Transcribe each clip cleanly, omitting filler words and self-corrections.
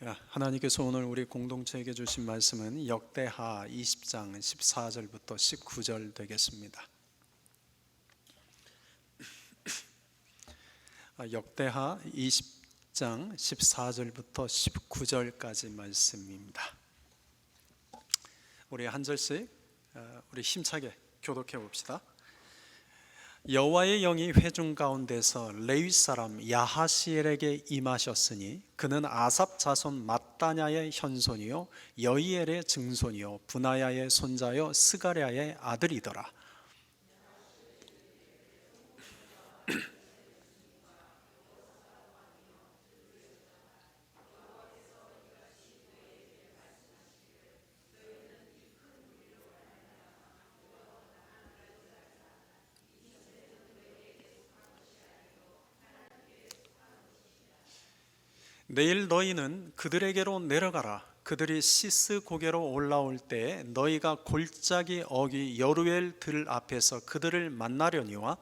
하나님께서 오늘 우리 공동체에게 주신 말씀은 역대하 20장 14절부터 19절 되겠습니다. 역대하 20장 14절부터 19절까지 말씀입니다. 우리 한 절씩 우리 힘차게 교독해 봅시다. 여호와의 영이 회중 가운데서 레위 사람 야하시엘에게 임하셨으니 그는 아삽 자손 mat단야의 현손이요 여이엘의 증손이요 분하야의 손자요 스가랴의 아들이더라. 내일 너희는 그들에게로 내려가라. 그들이 시스 고개로 올라올 때에 너희가 골짜기 어귀 여루엘 들 앞에서 그들을 만나려니와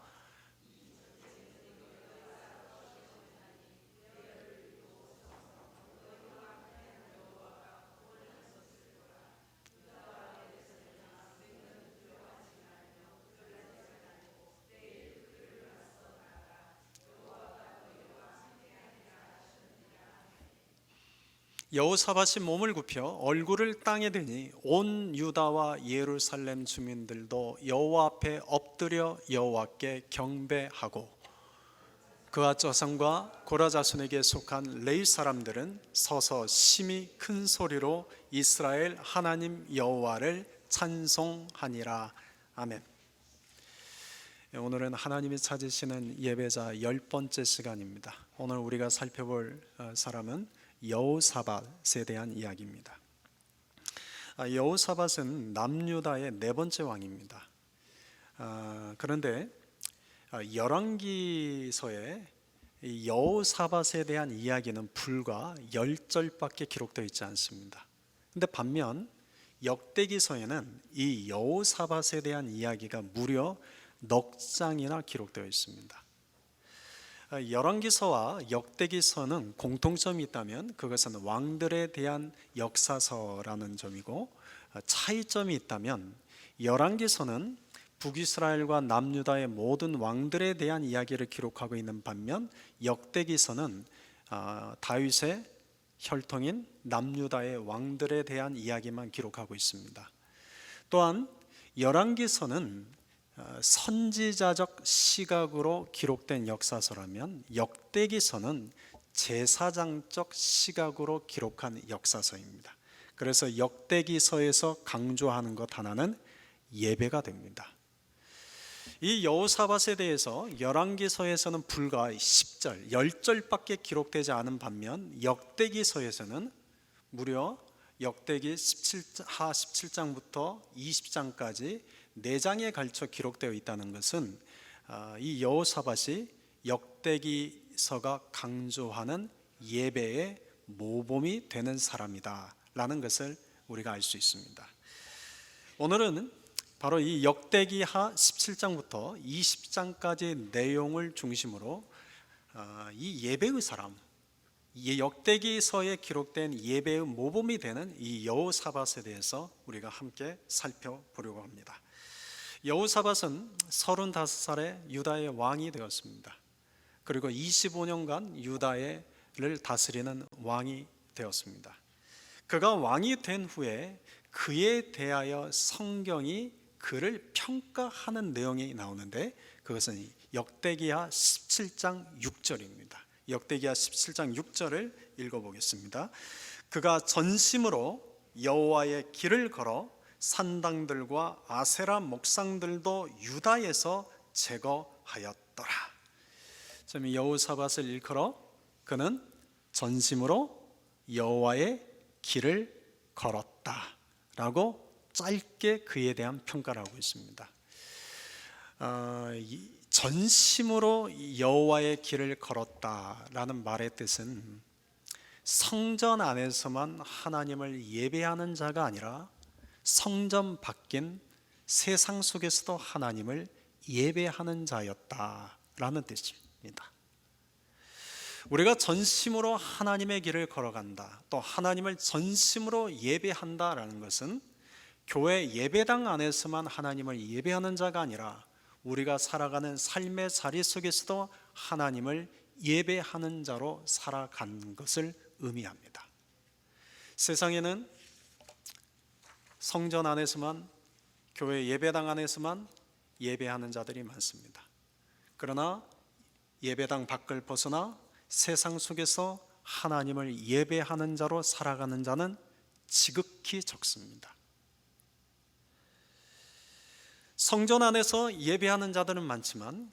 여호사밧이 몸을 굽혀 얼굴을 땅에 대니 온 유다와 예루살렘 주민들도 여호와 앞에 엎드려 여호와께 경배하고 그와 저상과 고라 자손에게 속한 레위 사람들은 서서 심히 큰 소리로 이스라엘 하나님 여호와를 찬송하니라. 아멘. 오늘은 하나님이 찾으시는 예배자 10번째 시간입니다. 오늘 우리가 살펴볼 사람은 여호사밧에 대한 이야기입니다. 여호사밧은 남유다의 네 번째 왕입니다. 그런데 열왕기서에 여호사밧에 대한 이야기는 불과 10절밖에 기록되어 있지 않습니다. 그런데 반면 역대기서에는 이 여호사밧에 대한 이야기가 무려 넉 장이나 기록되어 있습니다. 열왕기서와 역대기서는 공통점이 있다면 그것은 왕들에 대한 역사서라는 점이고, 차이점이 있다면 열왕기서는 북이스라엘과 남유다의 모든 왕들에 대한 이야기를 기록하고 있는 반면 역대기서는 다윗의 혈통인 남유다의 왕들에 대한 이야기만 기록하고 있습니다. 또한 열왕기서는 선지자적 시각으로 기록된 역사서라면 역대기서는 제사장적 시각으로 기록한 역사서입니다. 그래서 역대기서에서 강조하는 것 하나는 예배가 됩니다. 이 여호사밧에 대해서 열왕기서에서는 불과 10절, 10절밖에 기록되지 않은 반면 역대기서에서는 무려 역대기 하 17장부터 20장까지 4장에 걸쳐 기록되어 있다는 것은 이 여호사밧이 역대기서가 강조하는 예배의 모범이 되는 사람이다 라는 것을 우리가 알 수 있습니다. 오늘은 바로 이 역대기하 17장부터 20장까지 내용을 중심으로 이 예배의 사람, 이 역대기서에 기록된 예배의 모범이 되는 이 여호사밧에 대해서 우리가 함께 살펴보려고 합니다. 여호사밧은 35살에 유다의 왕이 되었습니다. 그리고 25년간 유다를 다스리는 왕이 되었습니다. 그가 왕이 된 후에 그에 대하여 성경이 그를 평가하는 내용이 나오는데 그것은 역대기하 17장 6절입니다. 역대기하 17장 6절을 읽어보겠습니다. 그가 전심으로 여호와의 길을 걸어 산당들과 아세라 목상들도 유다에서 제거하였더라. 여호사밧을 일컬어 그는 전심으로 여호와의 길을 걸었다 라고 짧게 그에 대한 평가를 하고 있습니다. 전심으로 여호와의 길을 걸었다라는 말의 뜻은 성전 안에서만 하나님을 예배하는 자가 아니라 성전 밖인 세상 속에서도 하나님을 예배하는 자였다라는 뜻입니다. 우리가 전심으로 하나님의 길을 걸어간다, 또 하나님을 전심으로 예배한다라는 것은 교회 예배당 안에서만 하나님을 예배하는 자가 아니라 우리가 살아가는 삶의 자리 속에서도 하나님을 예배하는 자로 살아가는 것을 의미합니다. 세상에는 성전 안에서만, 교회 예배당 안에서만 예배하는 자들이 많습니다. 그러나 예배당 밖을 벗어나 세상 속에서 하나님을 예배하는 자로 살아가는 자는 지극히 적습니다. 성전 안에서 예배하는 자들은 많지만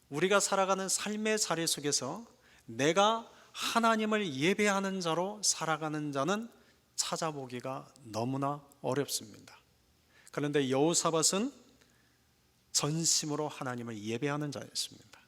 우리가 살아가는 삶의 자리 속에서 내가 하나님을 예배하는 자로 살아가는 자는 찾아보기가 너무나 어렵습니다. 그런데 여호사밧은 전심으로 하나님을 예배하는 자였습니다.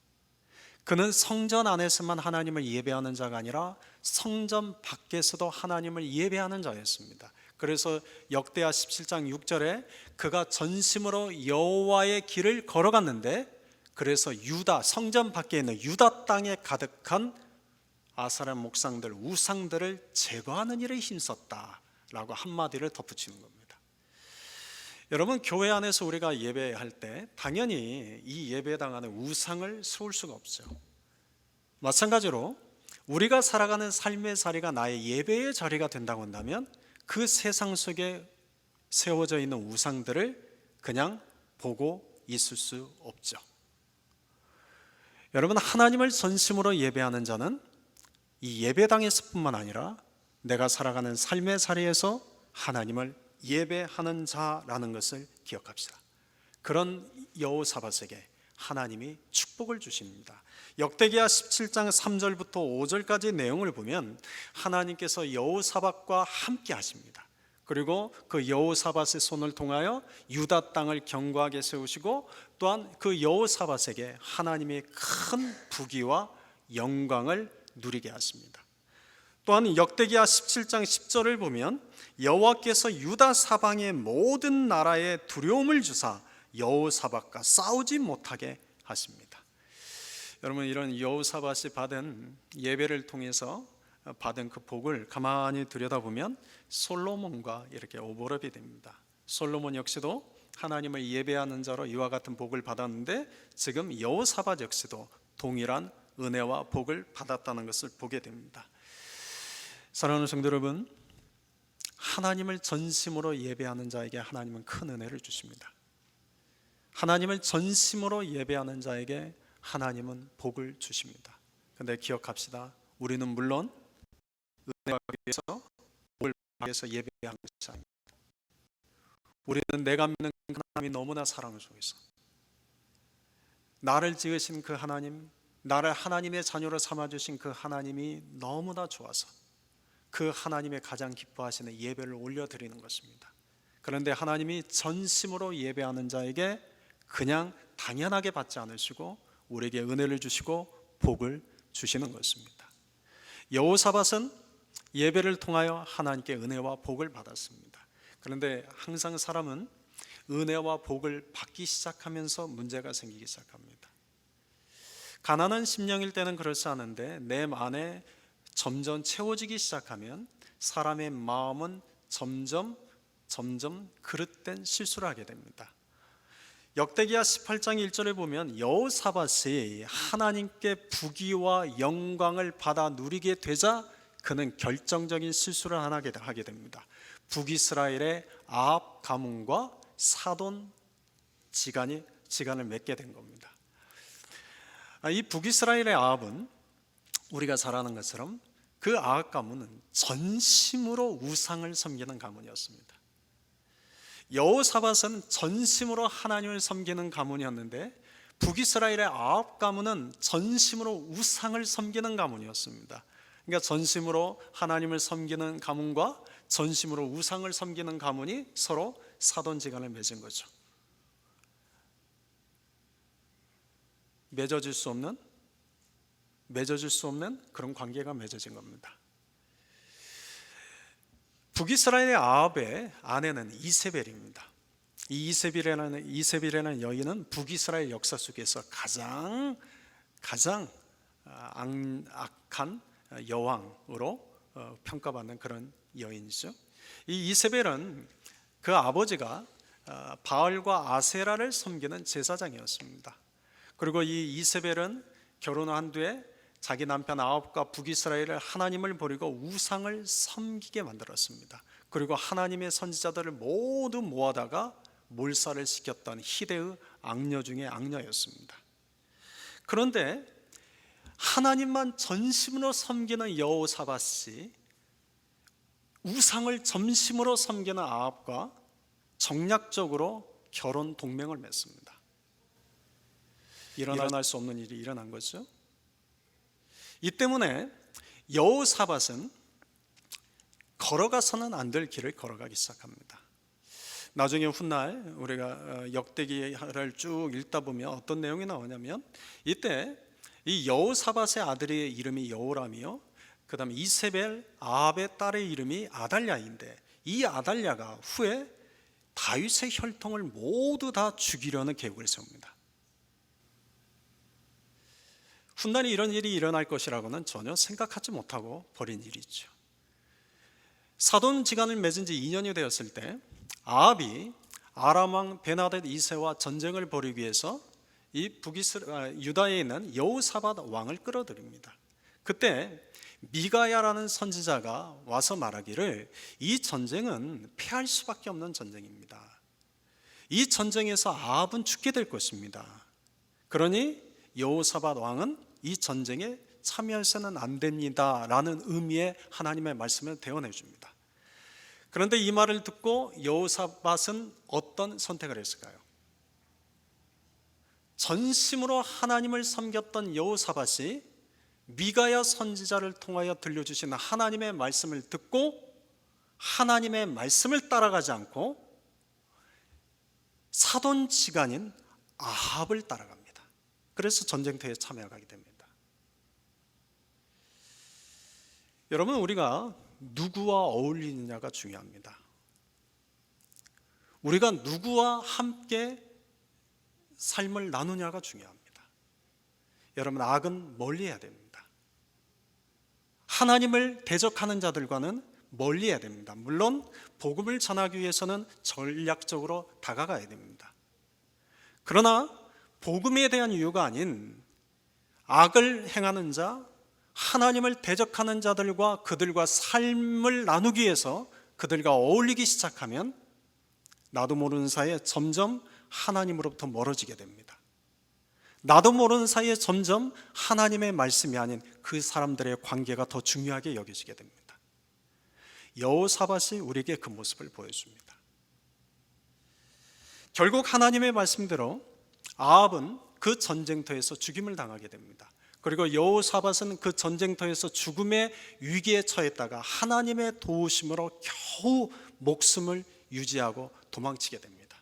그는 성전 안에서만 하나님을 예배하는 자가 아니라 성전 밖에서도 하나님을 예배하는 자였습니다. 그래서 역대하 17장 6절에 그가 전심으로 여호와의 길을 걸어갔는데, 그래서 유다, 성전 밖에 있는 유다 땅에 가득한 아사람 목상들, 우상들을 제거하는 일에 힘썼다라고 한마디를 덧붙이는 겁니다. 여러분, 교회 안에서 우리가 예배할 때 당연히 이 예배당 안에 우상을 세울 수가 없죠. 마찬가지로 우리가 살아가는 삶의 자리가 나의 예배의 자리가 된다고 한다면 그 세상 속에 세워져 있는 우상들을 그냥 보고 있을 수 없죠. 여러분, 하나님을 전심으로 예배하는 자는 이 예배당에서뿐만 아니라 내가 살아가는 삶의 자리에서 하나님을 예배하는 자라는 것을 기억합시다. 그런 여호사밧에게 하나님이 축복을 주십니다. 역대기하 17장 3절부터 5절까지 내용을 보면 하나님께서 여호사밧과 함께 하십니다. 그리고 그 여호사밧의 손을 통하여 유다 땅을 견고하게 세우시고, 또한 그 여호사밧에게 하나님의 큰 부귀와 영광을 누리게 하십니다. 또한 역대기하 17장 10절을 보면 여호와께서 유다 사방의 모든 나라에 두려움을 주사 여호사밧과 싸우지 못하게 하십니다. 여러분, 이런 여호사밧이 받은 예배를 통해서 받은 그 복을 가만히 들여다보면 솔로몬과 이렇게 오버랩이 됩니다. 솔로몬 역시도 하나님을 예배하는 자로 이와 같은 복을 받았는데 지금 여호사밧 역시도 동일한 은혜와 복을 받았다는 것을 보게 됩니다. 사랑하는 성도 여러분, 하나님을 전심으로 예배하는 자에게 하나님은 큰 은혜를 주십니다. 하나님을 전심으로 예배하는 자에게 하나님은 복을 주십니다. 그런데 기억합시다. 우리는 물론 은혜와 위해서 복을 위해서 예배하는 것이 아닙니다. 우리는 내가 믿는 하나님이 너무나 사랑을 속에서 나를 지으신 그 하나님, 나를 하나님의 자녀로 삼아주신 그 하나님이 너무나 좋아서 그 하나님의 가장 기뻐하시는 예배를 올려드리는 것입니다. 그런데 하나님이 전심으로 예배하는 자에게 그냥 당연하게 받지 않으시고 우리에게 은혜를 주시고 복을 주시는 것입니다. 여호사밧은 예배를 통하여 하나님께 은혜와 복을 받았습니다. 그런데 항상 사람은 은혜와 복을 받기 시작하면서 문제가 생기기 시작합니다. 가난한 심령일 때는 그렇지 않은데 내 안에 점점 채워지기 시작하면 사람의 마음은 점점 그릇된 실수를 하게 됩니다. 역대기하 18장 1절에 보면 여호사밧이 하나님께 부귀와 영광을 받아 누리게 되자 그는 결정적인 실수를 하게 됩니다. 북이스라엘의 아합 가문과 사돈 지간을 맺게 된 겁니다. 이 북이스라엘의 아합은 우리가 잘 아는 것처럼 그 아합 가문은 전심으로 우상을 섬기는 가문이었습니다. 여호사밧은 전심으로 하나님을 섬기는 가문이었는데 북이스라엘의 아합 가문은 전심으로 우상을 섬기는 가문이었습니다. 그러니까 전심으로 하나님을 섬기는 가문과 전심으로 우상을 섬기는 가문이 서로 사돈지간을 맺은 거죠. 맺어질 수 없는 그런 관계가 맺어진 겁니다. 북이스라엘의 아합의 아내는 이세벨입니다. 이 이세벨이라는 여인은 북이스라엘 역사 속에서 가장 악한 악한 여왕으로 평가받는 그런 여인이죠. 이 이세벨은 그 아버지가 바알과 아세라를 섬기는 제사장이었습니다. 그리고 이 이세벨은 결혼한 뒤에 자기 남편 아합과 북이스라엘을 하나님을 버리고 우상을 섬기게 만들었습니다. 그리고 하나님의 선지자들을 모두 모아다가 몰살을 시켰던 희대의 악녀 중에 악녀였습니다. 그런데 하나님만 전심으로 섬기는 여호사밧이 우상을 전심으로 섬기는 아합과 정략적으로 결혼 동맹을 맺습니다. 일어날 수 없는 일이 일어난 거죠. 이 때문에 여호사밧은 걸어가서는 안 될 길을 걸어가기 시작합니다. 나중에 훗날 우리가 역대기를 쭉 읽다 보면 어떤 내용이 나오냐면, 이때 이 여호사밧의 아들의 이름이 여호람이요, 그 다음에 이세벨 아합의 딸의 이름이 아달랴인데, 이 아달랴가 후에 다윗의 혈통을 모두 다 죽이려는 계획을 세웁니다. 훗날에 이런 일이 일어날 것이라고는 전혀 생각하지 못하고 벌인 일이죠. 사돈지간을 맺은 지 2년이 되었을 때 아합이 아람 왕 베나댓 2세와 전쟁을 벌이기 위해서 이 유다에 있는 여호사밧 왕을 끌어들입니다. 그때 미가야라는 선지자가 와서 말하기를 이 전쟁은 패할 수밖에 없는 전쟁입니다. 이 전쟁에서 아합은 죽게 될 것입니다. 그러니 여호사밧 왕은 이 전쟁에 참여해서는 안 됩니다 라는 의미의 하나님의 말씀을 대언해 줍니다. 그런데 이 말을 듣고 여호사밧은 어떤 선택을 했을까요? 전심으로 하나님을 섬겼던 여호사밧이 미가야 선지자를 통하여 들려주신 하나님의 말씀을 듣고 하나님의 말씀을 따라가지 않고 사돈지간인 아합을 따라갑니다. 그래서 전쟁터에 참여하게 됩니다. 여러분, 우리가 누구와 어울리느냐가 중요합니다. 우리가 누구와 함께 삶을 나누냐가 중요합니다. 여러분, 악은 멀리해야 됩니다. 하나님을 대적하는 자들과는 멀리해야 됩니다. 물론 복음을 전하기 위해서는 전략적으로 다가가야 됩니다. 그러나 복음에 대한 이유가 아닌 악을 행하는 자, 하나님을 대적하는 자들과 그들과 삶을 나누기 위해서 그들과 어울리기 시작하면 나도 모르는 사이에 점점 하나님으로부터 멀어지게 됩니다. 나도 모르는 사이에 점점 하나님의 말씀이 아닌 그 사람들의 관계가 더 중요하게 여겨지게 됩니다. 여호사밧이 우리에게 그 모습을 보여줍니다. 결국 하나님의 말씀대로 아합은 그 전쟁터에서 죽임을 당하게 됩니다. 그리고 여호사밧은 그 전쟁터에서 죽음의 위기에 처했다가 하나님의 도우심으로 겨우 목숨을 유지하고 도망치게 됩니다.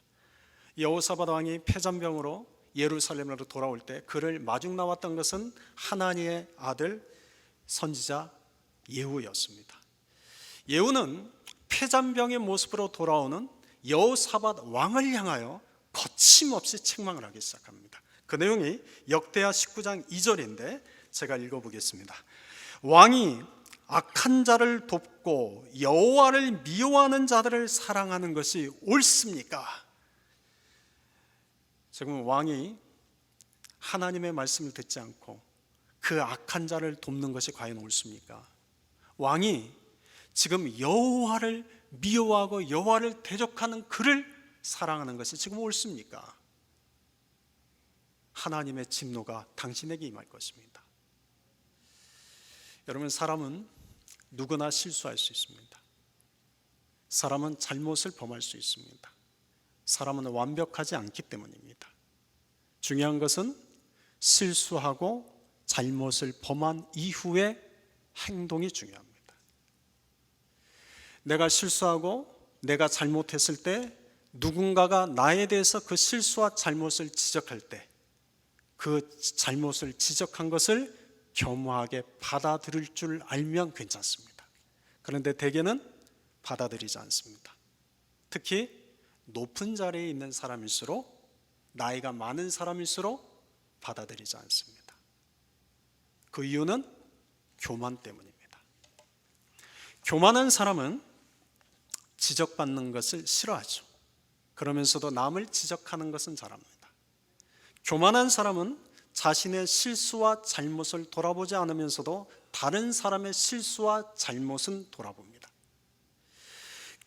여호사밧 왕이 폐잔병으로 예루살렘으로 돌아올 때 그를 마중 나왔던 것은 하나님의 아들 선지자 예후였습니다. 예후는 폐잔병의 모습으로 돌아오는 여호사밧 왕을 향하여 거침없이 책망을 하기 시작합니다. 그 내용이 역대하 19장 2절인데 제가 읽어보겠습니다. 왕이 악한 자를 돕고 여호와를 미워하는 자들을 사랑하는 것이 옳습니까? 지금 왕이 하나님의 말씀을 듣지 않고 그 악한 자를 돕는 것이 과연 옳습니까? 왕이 지금 여호와를 미워하고 여호와를 대적하는 그를 사랑하는 것이 지금 옳습니까? 하나님의 진노가 당신에게 임할 것입니다. 여러분, 사람은 누구나 실수할 수 있습니다. 사람은 잘못을 범할 수 있습니다. 사람은 완벽하지 않기 때문입니다. 중요한 것은 실수하고 잘못을 범한 이후의 행동이 중요합니다. 내가 실수하고 내가 잘못했을 때 누군가가 나에 대해서 그 실수와 잘못을 지적할 때 그 잘못을 지적한 것을 겸허하게 받아들일 줄 알면 괜찮습니다. 그런데 대개는 받아들이지 않습니다. 특히 높은 자리에 있는 사람일수록, 나이가 많은 사람일수록 받아들이지 않습니다. 그 이유는 교만 때문입니다. 교만한 사람은 지적받는 것을 싫어하죠. 그러면서도 남을 지적하는 것은 잘합니다. 교만한 사람은 자신의 실수와 잘못을 돌아보지 않으면서도 다른 사람의 실수와 잘못은 돌아봅니다.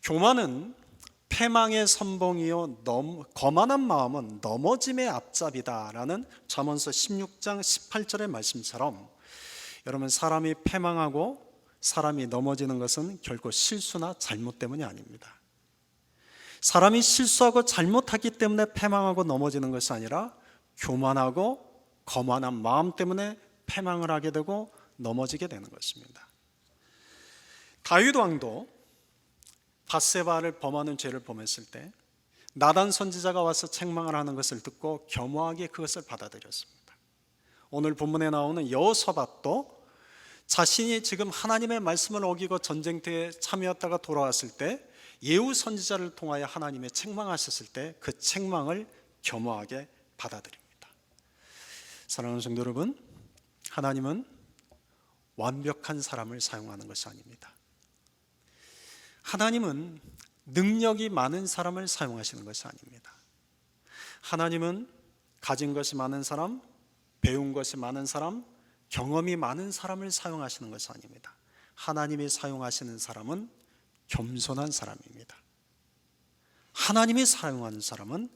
교만은 패망의 선봉이요 거만한 마음은 넘어짐의 앞잡이다라는 잠언서 16장 18절의 말씀처럼, 여러분, 사람이 패망하고 사람이 넘어지는 것은 결코 실수나 잘못 때문이 아닙니다. 사람이 실수하고 잘못하기 때문에 패망하고 넘어지는 것이 아니라 교만하고 거만한 마음 때문에 패망을 하게 되고 넘어지게 되는 것입니다. 다윗 왕도 밧세바를 범하는 죄를 범했을 때 나단 선지자가 와서 책망을 하는 것을 듣고 겸허하게 그것을 받아들였습니다. 오늘 본문에 나오는 여호사밧도 자신이 지금 하나님의 말씀을 어기고 전쟁터에 참여했다가 돌아왔을 때 예후 선지자를 통하여 하나님의 책망하셨을 때 그 책망을 겸허하게 받아들입니다. 사랑하는 성도 여러분, 하나님은 완벽한 사람을 사용하는 것이 아닙니다. 하나님은 능력이 많은 사람을 사용하시는 것이 아닙니다. 하나님은 가진 것이 많은 사람, 배운 것이 많은 사람, 경험이 많은 사람을 사용하시는 것이 아닙니다. 하나님이 사용하시는 사람은 겸손한 사람입니다. 하나님이 사용하는 사람은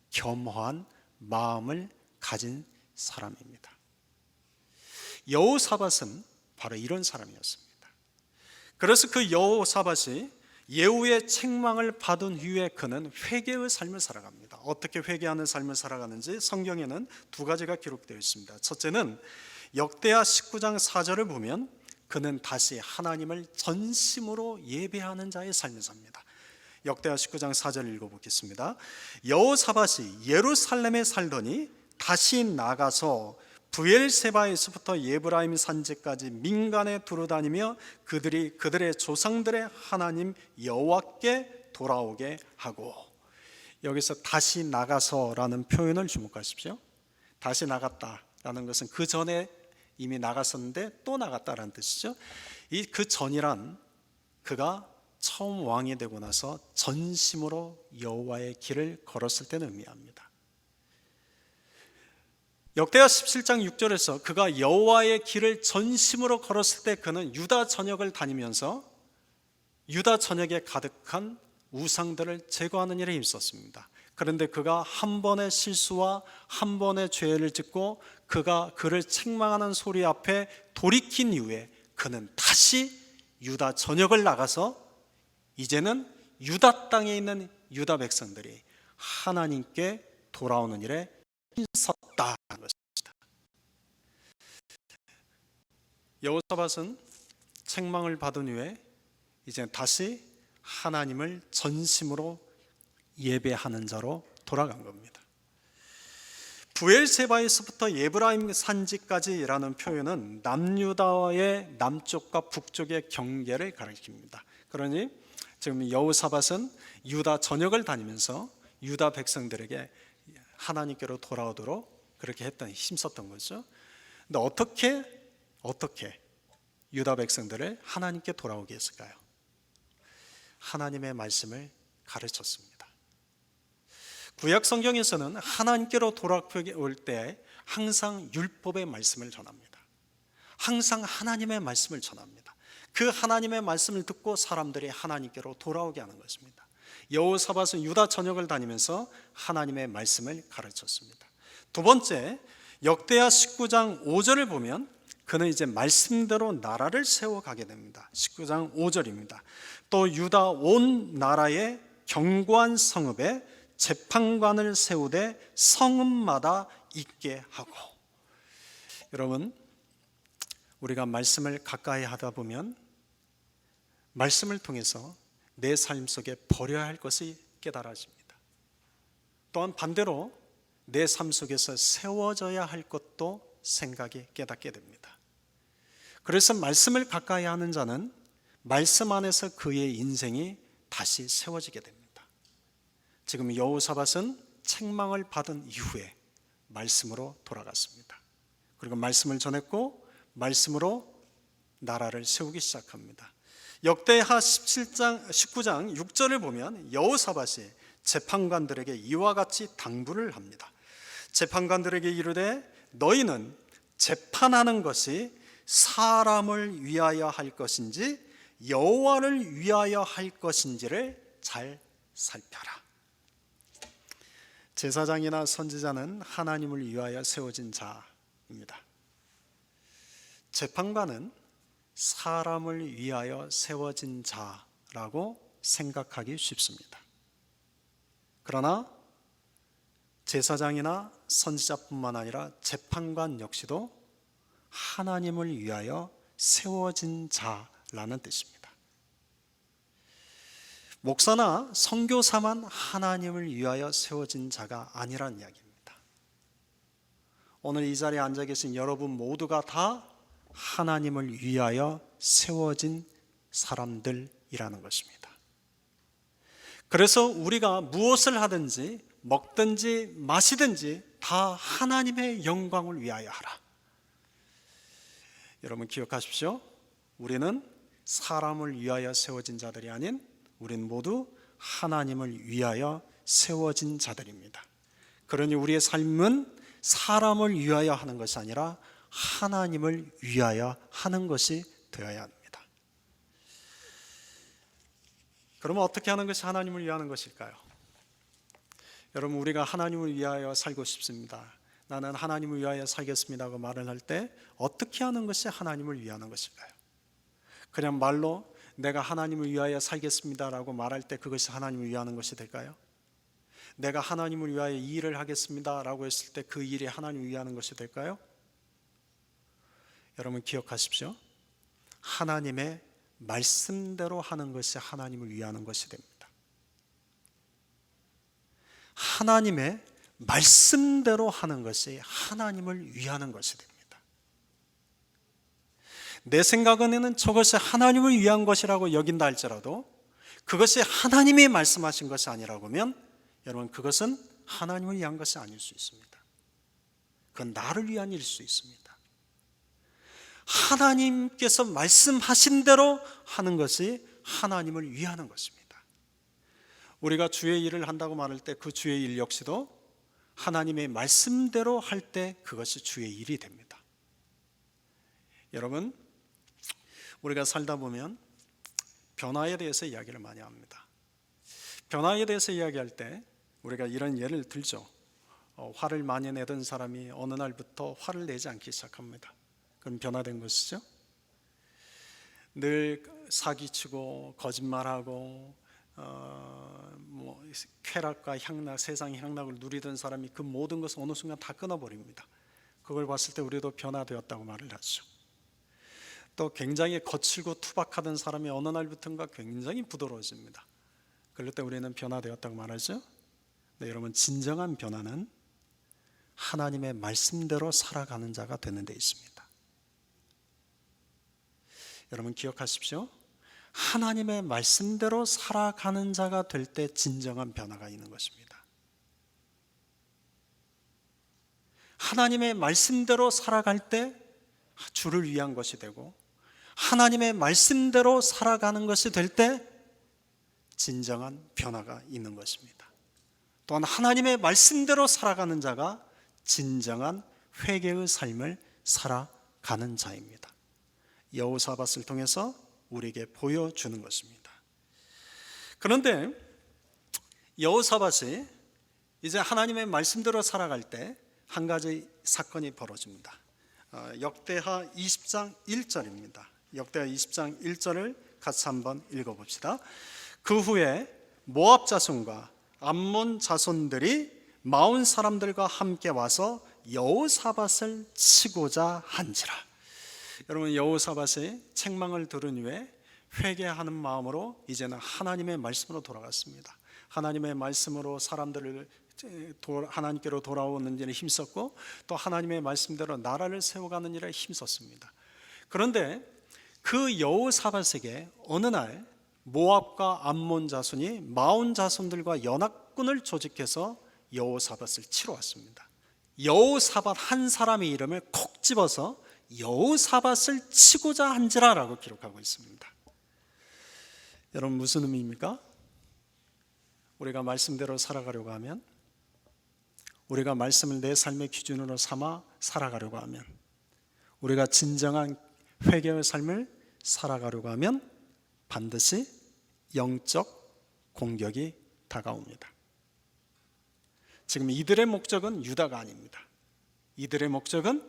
겸허한 마음을 가진 사람입니다. 여호사밧은 바로 이런 사람이었습니다. 그래서 그 여호사밧이 예후의 책망을 받은 후에 그는 회개의 삶을 살아갑니다. 어떻게 회개하는 삶을 살아가는지 성경에는 두 가지가 기록되어 있습니다. 첫째는 역대하 19장 4절을 보면 그는 다시 하나님을 전심으로 예배하는 자의 삶을 삽니다. 역대하 19장 4절 읽어보겠습니다. 여호사밧이 예루살렘에 살더니 다시 나가서 브엘세바에서부터 예브라임 산지까지 민간에 두루다니며 그들의 조상들의 하나님 여호와께 돌아오게 하고, 여기서 다시 나가서라는 표현을 주목하십시오. 다시 나갔다라는 것은 그 전에 이미 나갔었는데 또 나갔다라는 뜻이죠. 그 전이란 그가 처음 왕이 되고 나서 전심으로 여호와의 길을 걸었을 때는 의미합니다. 역대하 17장 6절에서 그가 여호와의 길을 전심으로 걸었을 때 그는 유다 전역을 다니면서 유다 전역에 가득한 우상들을 제거하는 일에 힘썼습니다. 그런데 그가 한 번의 실수와 한 번의 죄를 짓고 그가 그를 책망하는 소리 앞에 돌이킨 이후에 그는 다시 유다 전역을 나가서 이제는 유다 땅에 있는 유다 백성들이 하나님께 돌아오는 일에 힘썼다는 것입니다. 여호사밧은 책망을 받은 후에 이제 다시 하나님을 전심으로 예배하는 자로 돌아간 겁니다. 브엘세바에서부터 예브라임 산지까지라는 표현은 남유다의 남쪽과 북쪽의 경계를 가리킵니다. 그러니 지금 여호사밧은 유다 전역을 다니면서 유다 백성들에게 하나님께로 돌아오도록 그렇게 했던, 힘썼던 거죠. 근데 어떻게 유다 백성들을 하나님께 돌아오게 했을까요? 하나님의 말씀을 가르쳤습니다. 구약 성경에서는 하나님께로 돌아올 때 항상 율법의 말씀을 전합니다. 항상 하나님의 말씀을 전합니다. 그 하나님의 말씀을 듣고 사람들이 하나님께로 돌아오게 하는 것입니다. 여호사밧은 유다 전역을 다니면서 하나님의 말씀을 가르쳤습니다. 두 번째, 역대하 19장 5절을 보면 그는 이제 말씀대로 나라를 세워가게 됩니다. 19장 5절입니다. 또 유다 온 나라의 견고한 성읍에 재판관을 세우되 성읍마다 있게 하고. 여러분, 우리가 말씀을 가까이 하다 보면 말씀을 통해서 내 삶 속에 버려야 할 것이 깨달아집니다. 또한 반대로 내 삶 속에서 세워져야 할 것도 생각이 깨닫게 됩니다. 그래서 말씀을 가까이 하는 자는 말씀 안에서 그의 인생이 다시 세워지게 됩니다. 지금 여호사밧은 책망을 받은 이후에 말씀으로 돌아갔습니다. 그리고 말씀을 전했고 말씀으로 나라를 세우기 시작합니다. 역대하 19장 6절을 보면 여호사밧이 재판관들에게 이와 같이 당부를 합니다. 재판관들에게 이르되 너희는 재판하는 것이 사람을 위하여 할 것인지 여호와를 위하여 할 것인지를 잘 살펴라. 제사장이나 선지자는 하나님을 위하여 세워진 자입니다. 재판관은 사람을 위하여 세워진 자라고 생각하기 쉽습니다. 그러나 제사장이나 선지자뿐만 아니라 재판관 역시도 하나님을 위하여 세워진 자라는 뜻입니다. 목사나 선교사만 하나님을 위하여 세워진 자가 아니란 이야기입니다. 오늘 이 자리에 앉아 계신 여러분 모두가 다 하나님을 위하여 세워진 사람들이라는 것입니다. 그래서 우리가 무엇을 하든지 먹든지 마시든지 다 하나님의 영광을 위하여 하라. 여러분 기억하십시오. 우리는 사람을 위하여 세워진 자들이 아닌 우린 모두 하나님을 위하여 세워진 자들입니다. 그러니 우리의 삶은 사람을 위하여 하는 것이 아니라 하나님을 위하여 하는 것이 되어야 합니다. 그러면 어떻게 하는 것이 하나님을 위하는 것일까요? 여러분 우리가 하나님을 위하여 살고 싶습니다. 나는 하나님을 위하여 살겠습니다 하고 말을 할 때 어떻게 하는 것이 하나님을 위하는 것일까요? 그냥 말로 내가 하나님을 위하여 살겠습니다라고 말할 때 그것이 하나님을 위하는 것이 될까요? 내가 하나님을 위하여 이 일을 하겠습니다라고 했을 때 그 일이 하나님을 위하는 것이 될까요? 여러분 기억하십시오. 하나님의 말씀대로 하는 것이 하나님을 위하는 것이 됩니다. 하나님의 말씀대로 하는 것이 하나님을 위하는 것이 됩니다. 내 생각에는 저것이 하나님을 위한 것이라고 여긴다 할지라도 그것이 하나님이 말씀하신 것이 아니라고 하면 여러분 그것은 하나님을 위한 것이 아닐 수 있습니다. 그건 나를 위한 일일 수 있습니다. 하나님께서 말씀하신 대로 하는 것이 하나님을 위하는 것입니다. 우리가 주의 일을 한다고 말할 때 그 주의 일 역시도 하나님의 말씀대로 할 때 그것이 주의 일이 됩니다. 여러분 우리가 살다 보면 변화에 대해서 이야기를 많이 합니다. 변화에 대해서 이야기할 때 우리가 이런 예를 들죠. 화를 많이 내던 사람이 어느 날부터 화를 내지 않기 시작합니다. 그럼 변화된 것이죠. 늘 사기치고 거짓말하고 쾌락과 향락, 세상의 향락을 누리던 사람이 그 모든 것을 어느 순간 다 끊어버립니다. 그걸 봤을 때 우리도 변화되었다고 말을 하죠. 또 굉장히 거칠고 투박하던 사람이 어느 날부터인가 굉장히 부드러워집니다. 그럴 때 우리는 변화되었다고 말하죠. 네, 여러분 진정한 변화는 하나님의 말씀대로 살아가는 자가 되는 데 있습니다. 여러분 기억하십시오. 하나님의 말씀대로 살아가는 자가 될 때 진정한 변화가 있는 것입니다. 하나님의 말씀대로 살아갈 때 주를 위한 것이 되고 하나님의 말씀대로 살아가는 것이 될 때 진정한 변화가 있는 것입니다. 또한 하나님의 말씀대로 살아가는 자가 진정한 회개의 삶을 살아가는 자입니다. 여호사밧을 통해서 우리에게 보여주는 것입니다. 그런데 여호사밧이 이제 하나님의 말씀대로 살아갈 때 한 가지 사건이 벌어집니다. 역대하 20장 1절입니다. 역대하 20장 1절을 같이 한번 읽어봅시다. 그 후에 모압 자손과 암몬 자손들이 마온 사람들과 함께 와서 여호사밧을 치고자 한지라. 여러분 여호사밧이 책망을 들은 후에 회개하는 마음으로 이제는 하나님의 말씀으로 돌아갔습니다. 하나님의 말씀으로 사람들을 하나님께로 돌아오는 일에 힘썼고 또 하나님의 말씀대로 나라를 세워가는 일에 힘썼습니다. 그런데 그 여호사밧에게 어느 날 모압과 암몬 자손이 마온 자손들과 연합군을 조직해서 여호사밧을 치러 왔습니다. 여호사밧 한 사람의 이름을 콕 집어서 여호사밧을 치고자 한지라라고 기록하고 있습니다. 여러분, 무슨 의미입니까? 우리가 말씀대로 살아가려고 하면, 우리가 말씀을 내 삶의 기준으로 삼아 살아가려고 하면, 우리가 진정한 회개의 삶을 살아가려고 하면 반드시 영적 공격이 다가옵니다. 지금 이들의 목적은 유다가 아닙니다. 이들의 목적은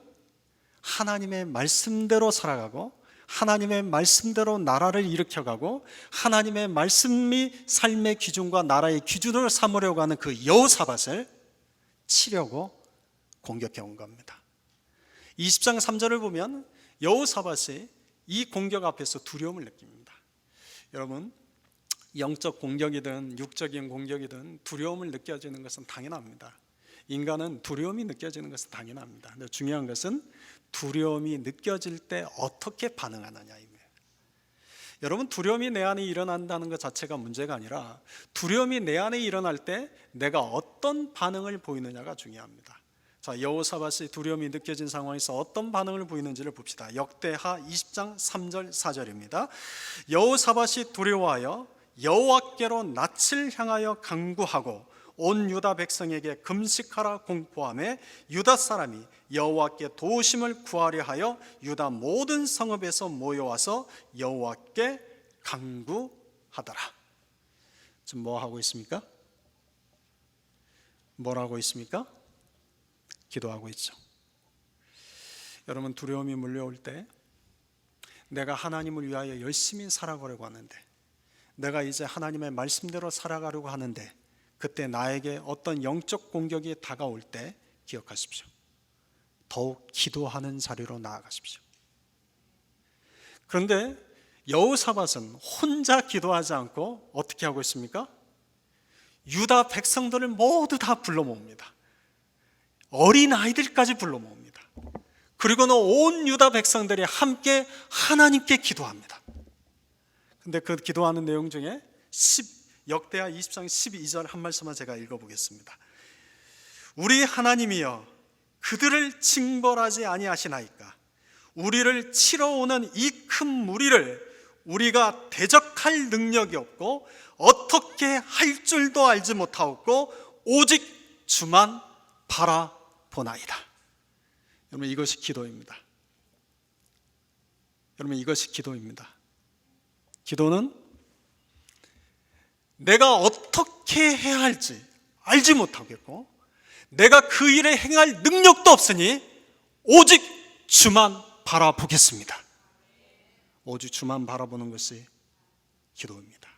하나님의 말씀대로 살아가고, 하나님의 말씀대로 나라를 일으켜가고, 하나님의 말씀이 삶의 기준과 나라의 기준을 삼으려고 하는 그 여호사밧을 치려고 공격해 온 겁니다. 20장 3절을 보면 여호사밧이 이 공격 앞에서 두려움을 느낍니다. 여러분, 영적 공격이든 육적인 공격이든 두려움을 느껴지는 것은 당연합니다. 인간은 두려움이 느껴지는 것은 당연합니다. 근데 중요한 것은 두려움이 느껴질 때 어떻게 반응하느냐입니다. 여러분, 두려움이 내 안에 일어난다는 것 자체가 문제가 아니라 두려움이 내 안에 일어날 때 내가 어떤 반응을 보이느냐가 중요합니다. 자, 여호사밧이 두려움이 느껴진 상황에서 어떤 반응을 보이는지를 봅시다. 역대하 20장 3절 4절입니다. 여호사밧이 두려워하여 여호와께로 낯을 향하여 간구하고 온 유다 백성에게 금식하라 공포하며 유다 사람이 여호와께 도우심을 구하려 하여 유다 모든 성읍에서 모여와서 여호와께 간구하더라. 지금 뭐 하고 있습니까? 뭘 하고 있습니까? 기도하고 있죠. 여러분, 두려움이 몰려올 때 내가 하나님을 위하여 열심히 살아가려고 하는데, 내가 이제 하나님의 말씀대로 살아가려고 하는데, 그때 나에게 어떤 영적 공격이 다가올 때 기억하십시오. 더욱 기도하는 자리로 나아가십시오. 그런데 여호사밧은 혼자 기도하지 않고 어떻게 하고 있습니까? 유다 백성들을 모두 다 불러 모읍니다. 어린 아이들까지 불러 모읍니다. 그리고는 온 유다 백성들이 함께 하나님께 기도합니다. 근데 그 기도하는 내용 중에 역대하 20장 12절 한 말씀만 제가 읽어보겠습니다. 우리 하나님이여, 그들을 징벌하지 아니하시나이까? 우리를 치러 오는 이 큰 무리를 우리가 대적할 능력이 없고 어떻게 할 줄도 알지 못하옵고 오직 주만 바라보나이다. 여러분, 이것이 기도입니다. 여러분, 이것이 기도입니다. 기도는 내가 어떻게 해야 할지 알지 못하겠고 내가 그 일을 행할 능력도 없으니 오직 주만 바라보겠습니다. 오직 주만 바라보는 것이 기도입니다.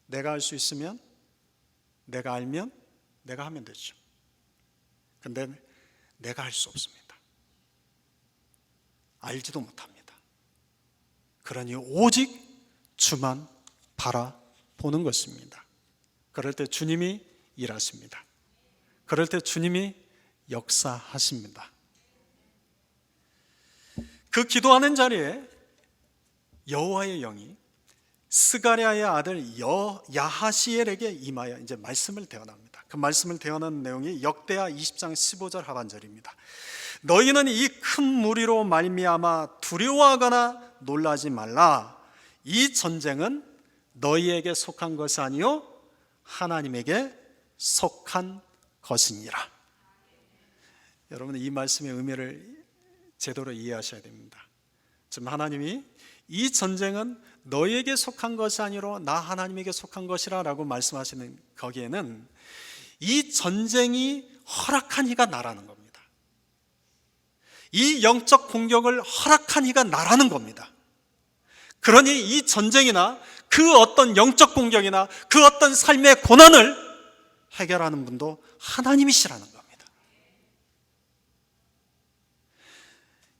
내가 할 수 있으면, 내가 알면 내가 하면 되죠. 근데 내가 할 수 없습니다. 알지도 못합니다. 그러니 오직 주만 바라보는 것입니다. 그럴 때 주님이 일하십니다. 그럴 때 주님이 역사하십니다. 그 기도하는 자리에 여호와의 영이 스가랴의 아들 야하시엘에게 임하여 이제 말씀을 대언합니다. 그 말씀을 대언하는 내용이 역대하 20장 15절 하반절입니다. 너희는 이 큰 무리로 말미암아 두려워하거나 놀라지 말라. 이 전쟁은 너희에게 속한 것이 아니요 하나님에게 속한 것이니라. 여러분, 이 말씀의 의미를 제대로 이해하셔야 됩니다. 지금 하나님이 이 전쟁은 너희에게 속한 것이 아니라 나 하나님에게 속한 것이라 라고 말씀하시는 거기에는 이 전쟁이 허락한 이가 나라는 겁니다. 이 영적 공격을 허락한 이가 나라는 겁니다. 그러니 이 전쟁이나 그 어떤 영적 공격이나 그 어떤 삶의 고난을 해결하는 분도 하나님이시라는 겁니다.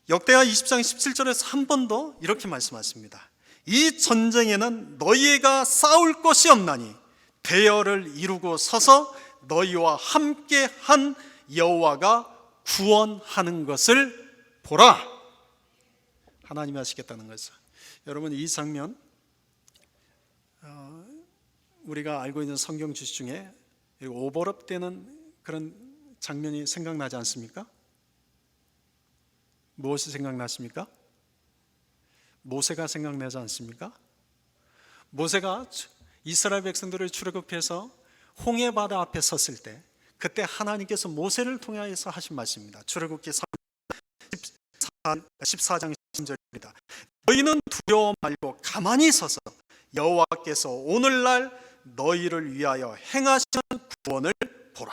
역대하 20장 17절에서 한 번 더 이렇게 말씀하십니다. 이 전쟁에는 너희가 싸울 것이 없나니 대열을 이루고 서서 너희와 함께한 여호와가 구원하는 것을 보라. 하나님이 하시겠다는 거죠. 여러분, 이 장면 우리가 알고 있는 성경 지식 중에 오버랩되는 그런 장면이 생각나지 않습니까? 무엇이 생각나십니까? 모세가 생각나지 않습니까? 모세가 이스라엘 백성들을 출애굽해서 홍해 바다 앞에 섰을 때 그때 하나님께서 모세를 통하여서 하신 말씀입니다. 출애굽기 14장 10절입니다. 너희는 두려워 말고 가만히 서서 여호와께서 오늘날 너희를 위하여 행하시는 구원을 보라.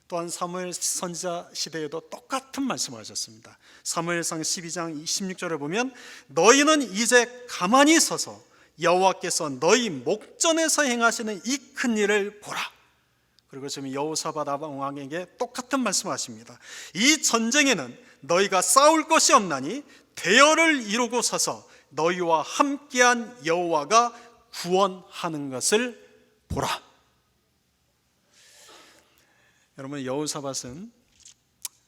또한 사무엘 선지자 시대에도 똑같은 말씀을 하셨습니다. 사무엘상 12장 26절에 보면 너희는 이제 가만히 서서 여호와께서 너희 목전에서 행하시는 이 큰 일을 보라. 그리고 지금 여호사밧 왕에게 똑같은 말씀하십니다. 이 전쟁에는 너희가 싸울 것이 없나니 대열을 이루고 서서 너희와 함께한 여호와가 구원하는 것을 보라. 여러분, 여호사밧은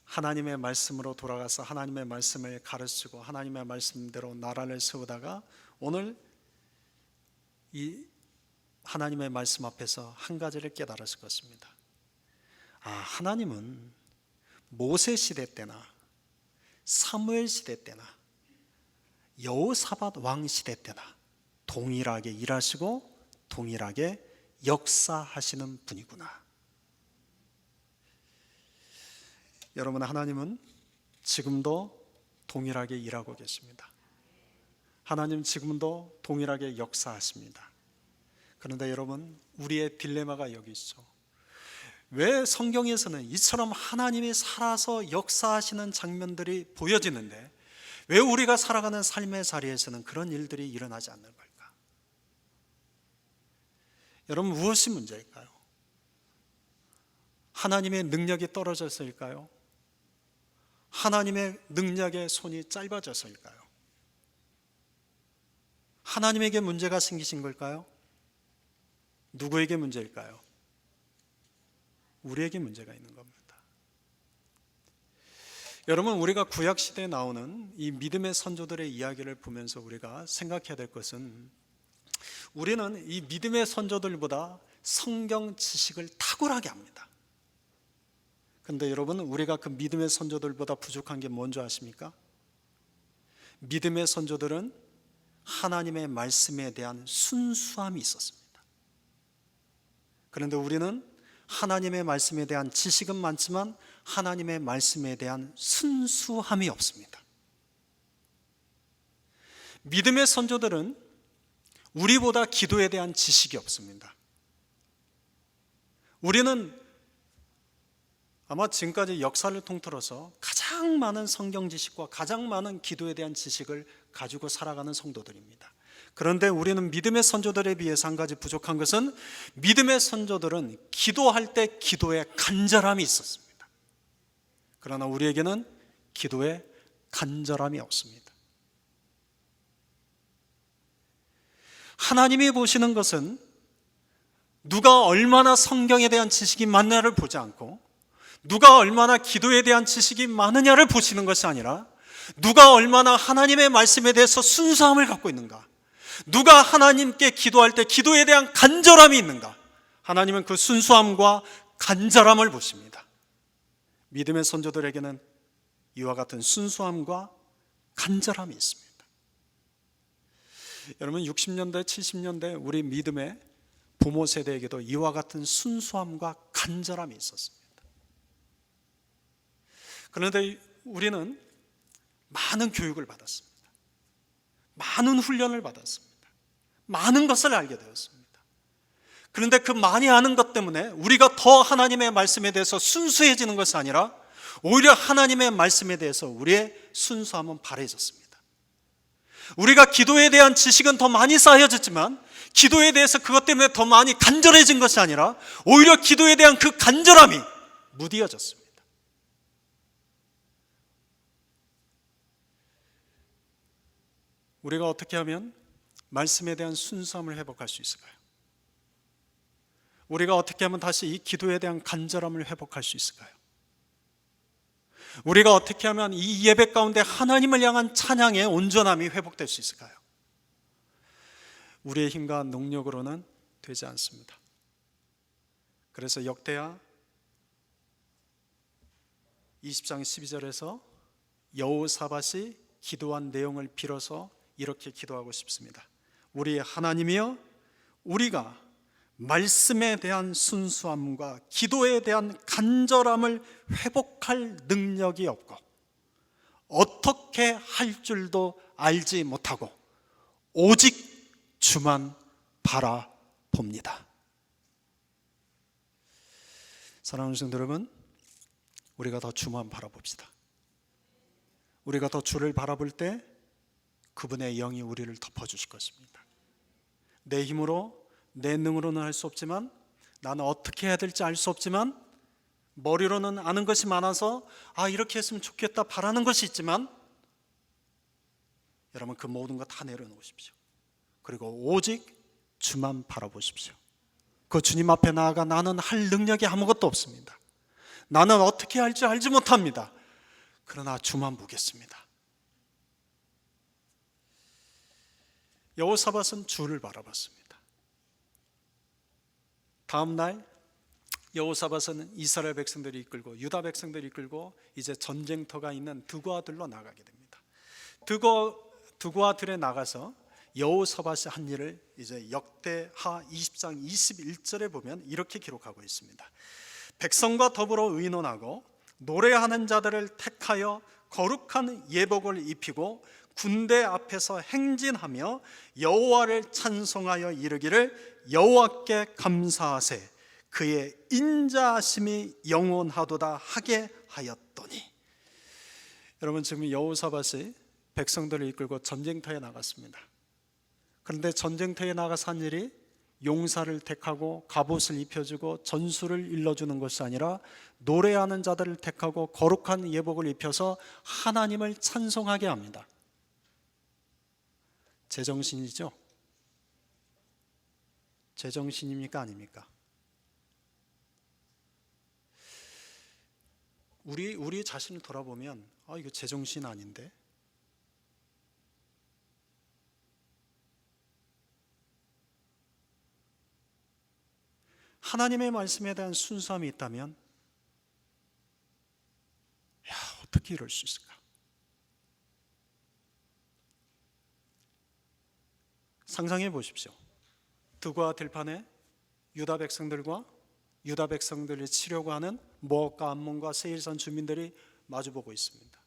하나님의 말씀으로 돌아가서 하나님의 말씀을 가르치고 하나님의 말씀대로 나라를 세우다가 오늘 이 하나님의 말씀 앞에서 한 가지를 깨달았을 것입니다. 하나님은 모세 시대 때나 사무엘 시대 때나 여호사밧 왕 시대 때나 동일하게 일하시고 동일하게 역사하시는 분이구나. 여러분, 하나님은 지금도 동일하게 일하고 계십니다. 하나님 지금도 동일하게 역사하십니다. 그런데 여러분, 우리의 딜레마가 여기 있죠. 왜 성경에서는 이처럼 하나님이 살아서 역사하시는 장면들이 보여지는데 왜 우리가 살아가는 삶의 자리에서는 그런 일들이 일어나지 않는 걸까? 여러분, 무엇이 문제일까요? 하나님의 능력이 떨어져서일까요? 하나님의 능력의 손이 짧아져서일까요? 하나님에게 문제가 생기신 걸까요? 누구에게 문제일까요? 우리에게 문제가 있는 겁니다. 여러분, 우리가 구약시대에 나오는 이 믿음의 선조들의 이야기를 보면서 우리가 생각해야 될 것은 우리는 이 믿음의 선조들보다 성경 지식을 탁월하게 합니다. 그런데 여러분, 우리가 그 믿음의 선조들보다 부족한 게 뭔지 아십니까? 믿음의 선조들은 하나님의 말씀에 대한 순수함이 있었습니다. 그런데 우리는 하나님의 말씀에 대한 지식은 많지만 하나님의 말씀에 대한 순수함이 없습니다. 믿음의 선조들은 우리보다 기도에 대한 지식이 없습니다. 우리는 아마 지금까지 역사를 통틀어서 가장 많은 성경 지식과 가장 많은 기도에 대한 지식을 가지고 살아가는 성도들입니다. 그런데 우리는 믿음의 선조들에 비해서 한 가지 부족한 것은 믿음의 선조들은 기도할 때 기도에 간절함이 있었습니다. 그러나 우리에게는 기도에 간절함이 없습니다. 하나님이 보시는 것은 누가 얼마나 성경에 대한 지식이 많냐를 보지 않고 누가 얼마나 기도에 대한 지식이 많으냐를 보시는 것이 아니라 누가 얼마나 하나님의 말씀에 대해서 순수함을 갖고 있는가, 누가 하나님께 기도할 때 기도에 대한 간절함이 있는가, 하나님은 그 순수함과 간절함을 보십니다. 믿음의 선조들에게는 이와 같은 순수함과 간절함이 있습니다. 여러분, 60년대 70년대 우리 믿음의 부모 세대에게도 이와 같은 순수함과 간절함이 있었습니다. 그런데 우리는 많은 교육을 받았습니다. 많은 훈련을 받았습니다. 많은 것을 알게 되었습니다. 그런데 그 많이 아는 것 때문에 우리가 더 하나님의 말씀에 대해서 순수해지는 것이 아니라 오히려 하나님의 말씀에 대해서 우리의 순수함은 바래졌습니다. 우리가 기도에 대한 지식은 더 많이 쌓여졌지만 기도에 대해서 그것 때문에 더 많이 간절해진 것이 아니라 오히려 기도에 대한 그 간절함이 무디어졌습니다. 우리가 어떻게 하면 말씀에 대한 순수함을 회복할 수 있을까요? 우리가 어떻게 하면 다시 이 기도에 대한 간절함을 회복할 수 있을까요? 우리가 어떻게 하면 이 예배 가운데 하나님을 향한 찬양의 온전함이 회복될 수 있을까요? 우리의 힘과 능력으로는 되지 않습니다. 그래서 역대하 20장 12절에서 여호사밧이 기도한 내용을 빌어서 이렇게 기도하고 싶습니다. 우리 하나님이여, 우리가 말씀에 대한 순수함과 기도에 대한 간절함을 회복할 능력이 없고 어떻게 할 줄도 알지 못하고 오직 주만 바라봅니다. 사랑하는 성도 여러분, 우리가 더 주만 바라봅시다. 우리가 더 주를 바라볼 때 그분의 영이 우리를 덮어주실 것입니다. 내 힘으로, 내 능으로는 할 수 없지만, 나는 어떻게 해야 될지 알 수 없지만, 머리로는 아는 것이 많아서 이렇게 했으면 좋겠다 바라는 것이 있지만, 여러분 그 모든 거 다 내려놓으십시오. 그리고 오직 주만 바라보십시오. 그 주님 앞에 나아가 나는 할 능력이 아무것도 없습니다. 나는 어떻게 할지 알지 못합니다. 그러나 주만 보겠습니다. 여호사밧은 주를 바라봤습니다. 다음 날 여호사밧은 이스라엘 백성들이 이끌고 유다 백성들이 이끌고 이제 전쟁터가 있는 드고아들로 나가게 됩니다. 드고아들에 나가서 여호사밧이 한 일을 이제 역대하 20장 21절에 보면 이렇게 기록하고 있습니다. 백성과 더불어 의논하고 노래하는 자들을 택하여 거룩한 예복을 입히고 군대 앞에서 행진하며 여호와를 찬송하여 이르기를 여호와께 감사하세 그의 인자하심이 영원하도다 하게 하였더니, 여러분 지금 여호사밧이 백성들을 이끌고 전쟁터에 나갔습니다. 그런데 전쟁터에 나가서 한 일이 용사를 택하고 갑옷을 입혀주고 전술을 일러주는 것이 아니라 노래하는 자들을 택하고 거룩한 예복을 입혀서 하나님을 찬송하게 합니다. 제정신이죠? 제정신입니까? 아닙니까? 우리 자신을 돌아보면 이거 제정신 아닌데? 하나님의 말씀에 대한 순수함이 있다면 어떻게 이럴 수 있을까? 상상해 보십시오. 드고아 들판에 유다 백성들과 유다 백성들을 치려고 하는 모압과 암몬과 세일산 주민들이 마주보고 있습니다.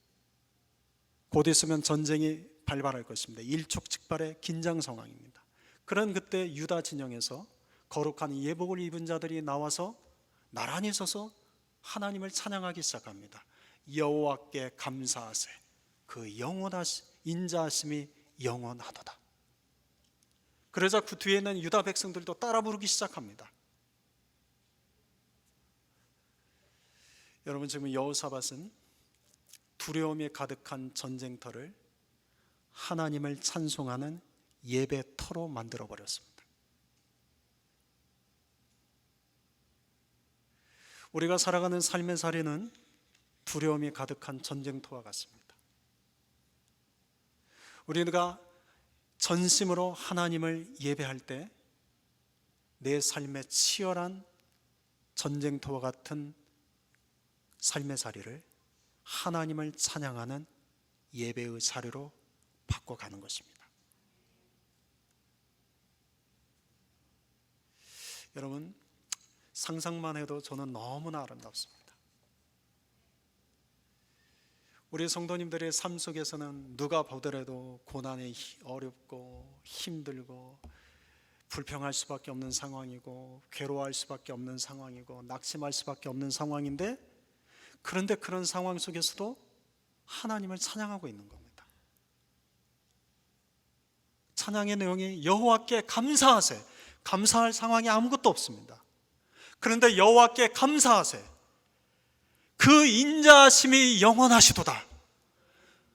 곧 있으면 전쟁이 발발할 것입니다. 일촉즉발의 긴장 상황입니다. 그런 그때 유다 진영에서 거룩한 예복을 입은 자들이 나와서 나란히 서서 하나님을 찬양하기 시작합니다. 여호와께 감사하세 그 영원하신 인자하심이 영원하도다. 그러자 그 뒤에 있는 유다 백성들도 따라 부르기 시작합니다. 여러분 지금 여호사밧은 두려움이 가득한 전쟁터를 하나님을 찬송하는 예배터로 만들어 버렸습니다. 우리가 살아가는 삶의 자리는 두려움이 가득한 전쟁터와 같습니다. 우리가 전심으로 하나님을 예배할 때 내 삶의 치열한 전쟁터와 같은 삶의 자리를 하나님을 찬양하는 예배의 자리로 바꿔가는 것입니다. 여러분 상상만 해도 저는 너무나 아름답습니다. 우리 성도님들의 삶 속에서는 누가 보더라도 고난이 어렵고 힘들고 불평할 수밖에 없는 상황이고 괴로워할 수밖에 없는 상황이고 낙심할 수밖에 없는 상황인데, 그런데 그런 상황 속에서도 하나님을 찬양하고 있는 겁니다. 찬양의 내용이 여호와께 감사하세. 감사할 상황이 아무것도 없습니다. 그런데 여호와께 감사하세 그 인자하심이 영원하시도다.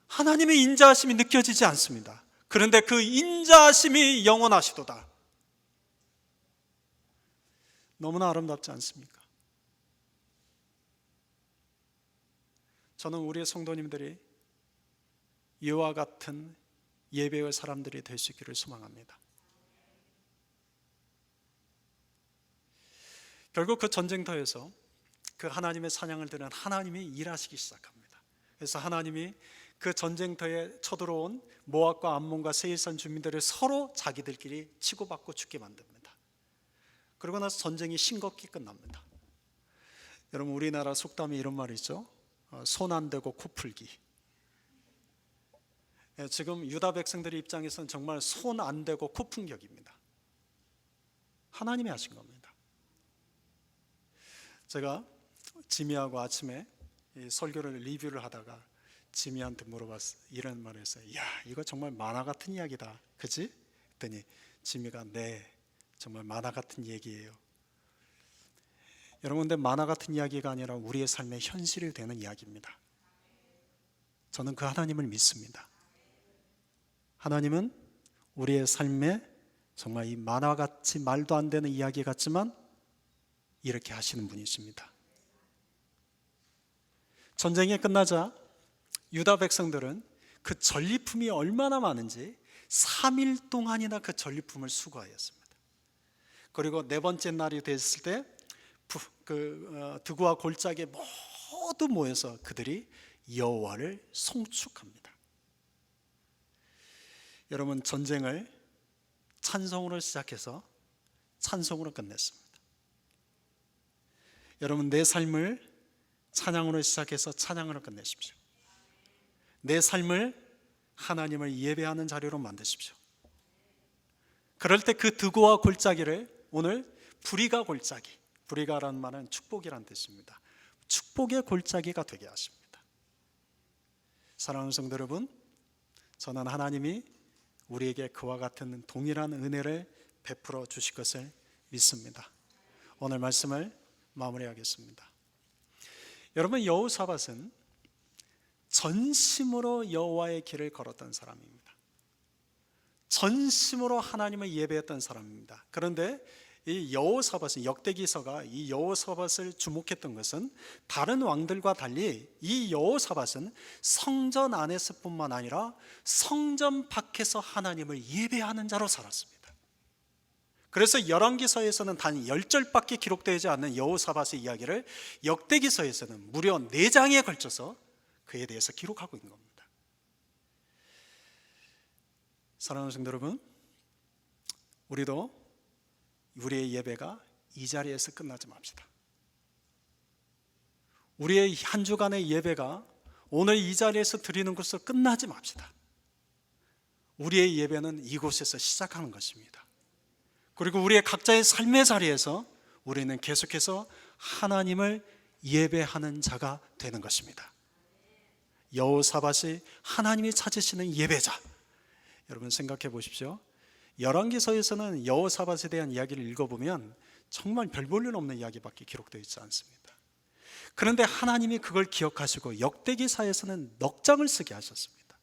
하나님의 인자하심이 느껴지지 않습니다. 그런데 그 인자하심이 영원하시도다. 너무나 아름답지 않습니까? 저는 우리의 성도님들이 이와 같은 예배의 사람들이 될 수 있기를 소망합니다. 결국 그 전쟁터에서 그 하나님의 찬양을 들은 하나님이 일하시기 시작합니다. 그래서 하나님이 그 전쟁터에 쳐들어온 모압과 암몬과 세일산 주민들을 서로 자기들끼리 치고받고 죽게 만듭니다. 그러고 나서 전쟁이 싱겁게 끝납니다. 여러분, 우리나라 속담에 이런 말이 있죠. 손 안 대고 코 풀기. 지금 유다 백성들의 입장에서는 정말 손 안 대고 코 푼 격입니다. 하나님이 하신 겁니다. 제가 지미하고 아침에 설교를 리뷰를 하다가 지미한테 물어봤어요. 이런 말을 했어요. 야, 이거 정말 만화 같은 이야기다, 그치? 그랬더니 지미가 네, 정말 만화 같은 얘기예요. 여러분, 근데 만화 같은 이야기가 아니라 우리의 삶의 현실이 되는 이야기입니다. 저는 그 하나님을 믿습니다. 하나님은 우리의 삶에 정말 이 만화같이 말도 안 되는 이야기 같지만 이렇게 하시는 분이십니다. 전쟁이 끝나자 유다 백성들은 그 전리품이 얼마나 많은지 3일 동안이나 그 전리품을 수거하였습니다. 그리고 네 번째 날이 됐을 때 드구와 골짜기에 모두 모여서 그들이 여호와를 송축합니다. 여러분, 전쟁을 찬송으로 시작해서 찬송으로 끝냈습니다. 여러분, 내 삶을 찬양으로 시작해서 찬양으로 끝내십시오. 내 삶을 하나님을 예배하는 자료로 만드십시오. 그럴 때 그 드고와 골짜기를 오늘 불의가 골짜기, 불의가라는 말은 축복이란 뜻입니다. 축복의 골짜기가 되게 하십니다. 사랑하는 성도 여러분, 저는 하나님이 우리에게 그와 같은 동일한 은혜를 베풀어 주실 것을 믿습니다. 오늘 말씀을 마무리하겠습니다. 여러분, 여호사밧은 전심으로 여호와의 길을 걸었던 사람입니다. 전심으로 하나님을 예배했던 사람입니다. 그런데 이 여호사밧은, 역대기서가 이 여호사밧을 주목했던 것은 다른 왕들과 달리 이 여호사밧은 성전 안에서뿐만 아니라 성전 밖에서 하나님을 예배하는 자로 살았습니다. 그래서 열왕기서에서는 단 10절밖에 기록되지 않는 여호사밧의 이야기를 역대기서에서는 무려 4장에 걸쳐서 그에 대해서 기록하고 있는 겁니다. 사랑하는 성도 여러분, 우리도 우리의 예배가 이 자리에서 끝나지 맙시다. 우리의 한 주간의 예배가 오늘 이 자리에서 드리는 것으로 끝나지 맙시다. 우리의 예배는 이곳에서 시작하는 것입니다. 그리고 우리의 각자의 삶의 자리에서 우리는 계속해서 하나님을 예배하는 자가 되는 것입니다. 여호사밧이 하나님이 찾으시는 예배자. 여러분, 생각해 보십시오. 열왕기서에서는 여호사밧에 대한 이야기를 읽어보면 정말 별 볼 일 없는 이야기밖에 기록되어 있지 않습니다. 그런데 하나님이 그걸 기억하시고 역대기사에서는 넉 장을 쓰게 하셨습니다.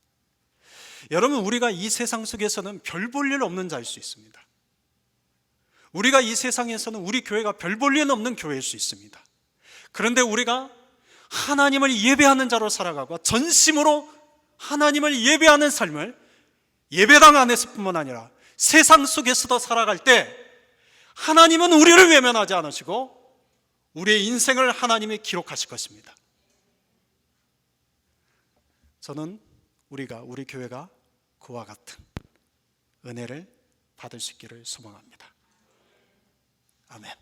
여러분, 우리가 이 세상 속에서는 별 볼 일 없는 자일 수 있습니다. 우리가 이 세상에서는 우리 교회가 별 볼 일 없는 교회일 수 있습니다. 그런데 우리가 하나님을 예배하는 자로 살아가고 전심으로 하나님을 예배하는 삶을 예배당 안에서뿐만 아니라 세상 속에서도 살아갈 때 하나님은 우리를 외면하지 않으시고 우리의 인생을 하나님이 기록하실 것입니다. 저는 우리 교회가 그와 같은 은혜를 받을 수 있기를 소망합니다. 아멘.